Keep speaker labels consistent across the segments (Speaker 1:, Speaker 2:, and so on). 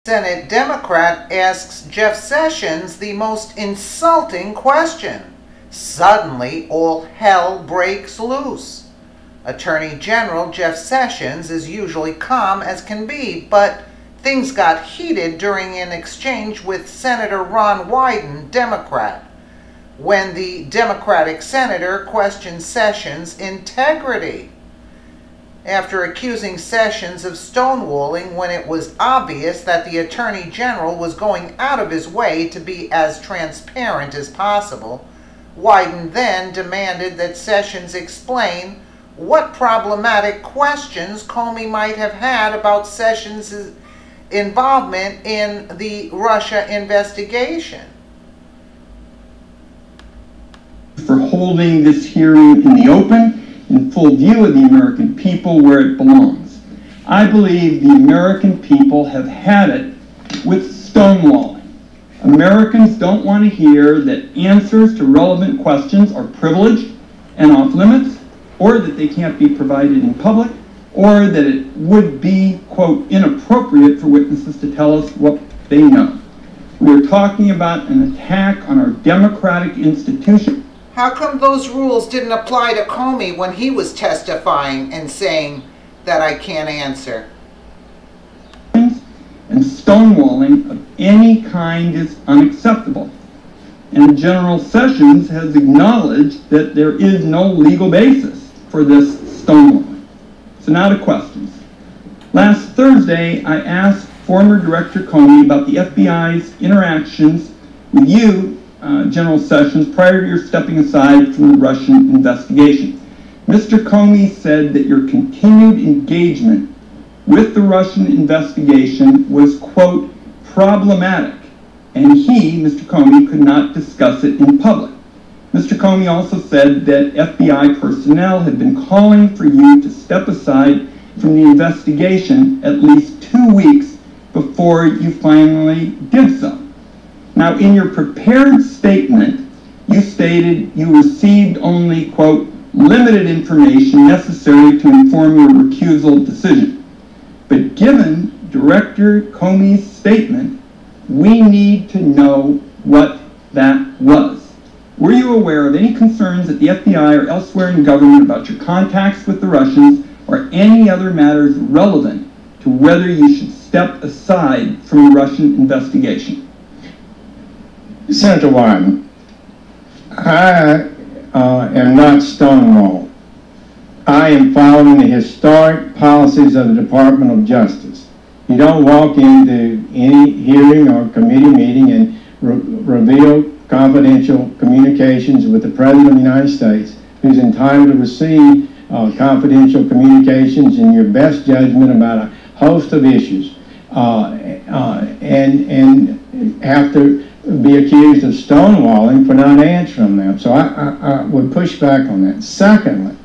Speaker 1: Senate Democrat asks Jeff Sessions the most insulting question. Suddenly, all hell breaks loose. Attorney General Jeff Sessions is usually calm as can be, but things got heated during an exchange with Senator Ron Wyden, Democrat, when the Democratic senator questioned Sessions' integrity. After accusing Sessions of stonewalling when it was obvious that the Attorney General was going out of his way to be as transparent as possible, Wyden then demanded that Sessions explain what problematic questions Comey might have had about Sessions' involvement in the Russia investigation.
Speaker 2: For holding this hearing in the open, in full view of the American people where it belongs. I believe the American people have had it with stonewalling. Americans don't want to hear that answers to relevant questions are privileged and off limits, or that they can't be provided in public, or that it would be, quote, inappropriate for witnesses to tell us what they know. We're talking about an attack on our democratic institution.
Speaker 1: How come those rules didn't apply to Comey when he was testifying and saying that I can't answer?
Speaker 2: And stonewalling of any kind is unacceptable. And General Sessions has acknowledged that there is no legal basis for this stonewalling. So now to questions. Last Thursday, I asked former Director Comey about the FBI's interactions with you, General Sessions, prior to your stepping aside from the Russian investigation. Mr. Comey said that your continued engagement with the Russian investigation was, quote, problematic, and he, Mr. Comey, could not discuss it in public. Mr. Comey also said that FBI personnel had been calling for you to step aside from the investigation at least 2 weeks before you finally did so. Now, in your prepared statement, you stated you received only, quote, limited information necessary to inform your recusal decision. But given Director Comey's statement, we need to know what that was. Were you aware of any concerns at the FBI or elsewhere in government about your contacts with the Russians or any other matters relevant to whether you should step aside from the Russian investigation?
Speaker 3: Senator Wyden, I am not stonewalled. I am following the historic policies of the Department of Justice. You don't walk into any hearing or committee meeting and reveal confidential communications with the President of the United States, who's entitled to receive confidential communications in your best judgment about a host of issues, and have to be accused of stonewalling for not answering them. So I would push back on that. Secondly,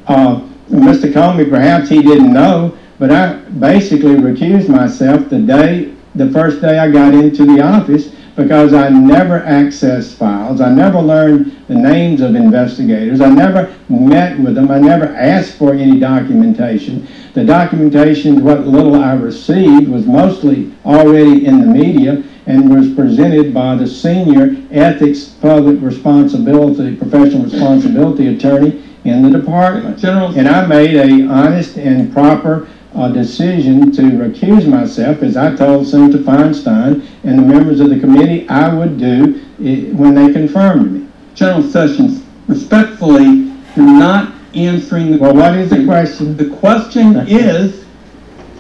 Speaker 3: Mr. Comey, perhaps he didn't know, but I basically recused myself the first day I got into the office because I never accessed files. I never learned the names of investigators. I never met with them. I never asked for any documentation. The documentation, what little I received, was mostly already in the media and was presented by the senior ethics, public responsibility, professional responsibility attorney in the department. And I made an honest and proper decision to recuse myself, as I told Senator Feinstein and the members of the committee I would do when they confirmed me.
Speaker 2: General Sessions, respectfully, you're not answering the question.
Speaker 3: Well, what is the question?
Speaker 2: The question is,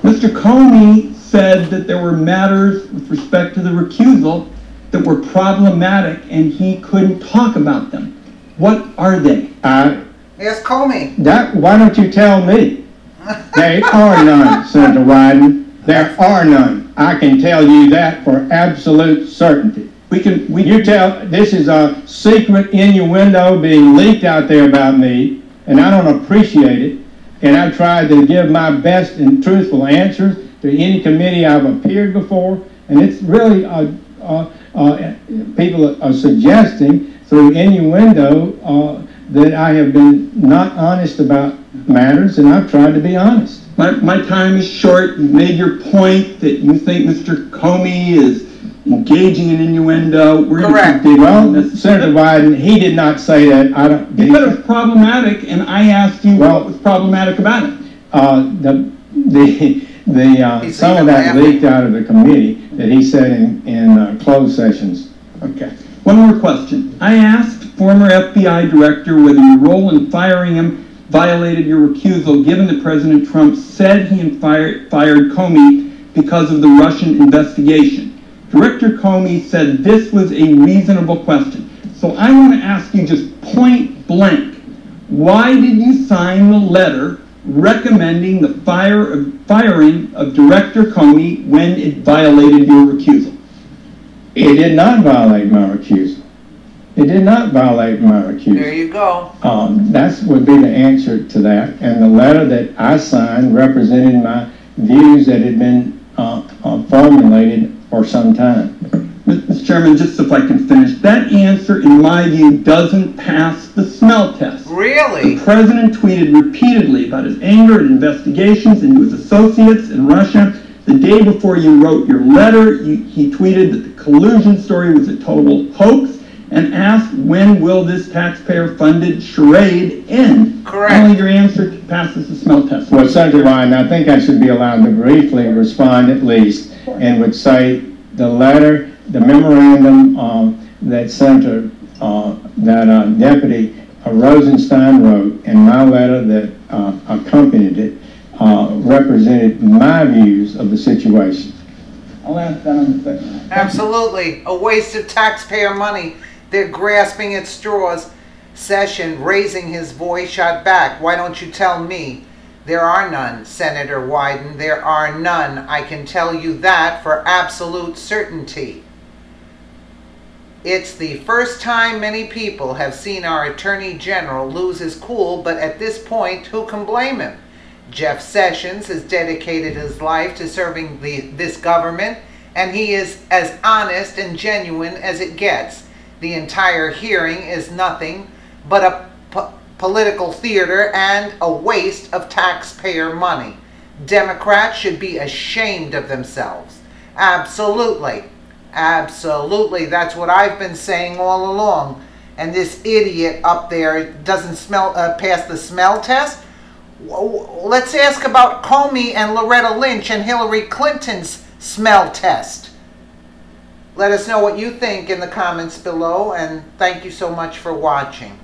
Speaker 2: Mr. Comey said that there were matters with respect to the recusal that were problematic and he couldn't talk about them. What are they?
Speaker 1: Yes, Comey.
Speaker 3: Why don't you tell me? There are none, Senator Wyden. There are none. I can tell you that for absolute certainty. This is a secret innuendo being leaked out there about me, and I don't appreciate it. And I've tried to give my best and truthful answers to any committee I've appeared before, and it's really people are suggesting through innuendo that I have been not honest about matters, and I've tried to be honest.
Speaker 2: My time is short. You made your point that you think Mr. Comey is engaging in innuendo. We're
Speaker 1: Correct.
Speaker 3: Well, Senator Wyden, he did not say that. I don't.
Speaker 2: He said it was problematic, and I asked you what was problematic about it.
Speaker 1: Some
Speaker 3: of that leaked out of the committee that he said in closed sessions.
Speaker 2: Okay. One more question. I asked former FBI director whether your role in firing him violated your recusal, given that President Trump said he had fired Comey because of the Russian investigation. Director Comey said this was a reasonable question. So I want to ask you just point blank, why did you sign the letter recommending the firing of Director Comey when it violated your recusal?
Speaker 3: It did not violate my recusal. It did not violate my recusal.
Speaker 1: There you go.
Speaker 3: That would be the answer to that. And the letter that I signed represented my views that had been formulated for some time.
Speaker 2: Mr. Chairman, just if I can finish, that answer, in my view, doesn't pass the smell test.
Speaker 1: Really?
Speaker 2: The president tweeted repeatedly about his anger at investigations into his associates in Russia. The day before you wrote your letter, he tweeted that the collusion story was a total hoax and asked, when will this taxpayer-funded charade end?
Speaker 1: Correct.
Speaker 2: Only your answer passes the smell test.
Speaker 3: Well, Senator Wyden, I think I should be allowed to briefly respond at least, and would say the letter, the memorandum that Senator, Deputy Rosenstein wrote, and my letter that accompanied it, represented my views of the situation.
Speaker 2: I'll ask that on the second.
Speaker 1: Absolutely. A waste of taxpayer money. They're grasping at straws. Session, raising his voice, shot back. Why don't you tell me? There are none, Senator Wyden. There are none. I can tell you that for absolute certainty. It's the first time many people have seen our Attorney General lose his cool, but at this point, who can blame him? Jeff Sessions has dedicated his life to serving this government, and he is as honest and genuine as it gets. The entire hearing is nothing but a political theater and a waste of taxpayer money. Democrats should be ashamed of themselves. Absolutely. Absolutely. That's what I've been saying all along. And this idiot up there doesn't pass the smell test? Let's ask about Comey and Loretta Lynch and Hillary Clinton's smell test. Let us know what you think in the comments below, and thank you so much for watching.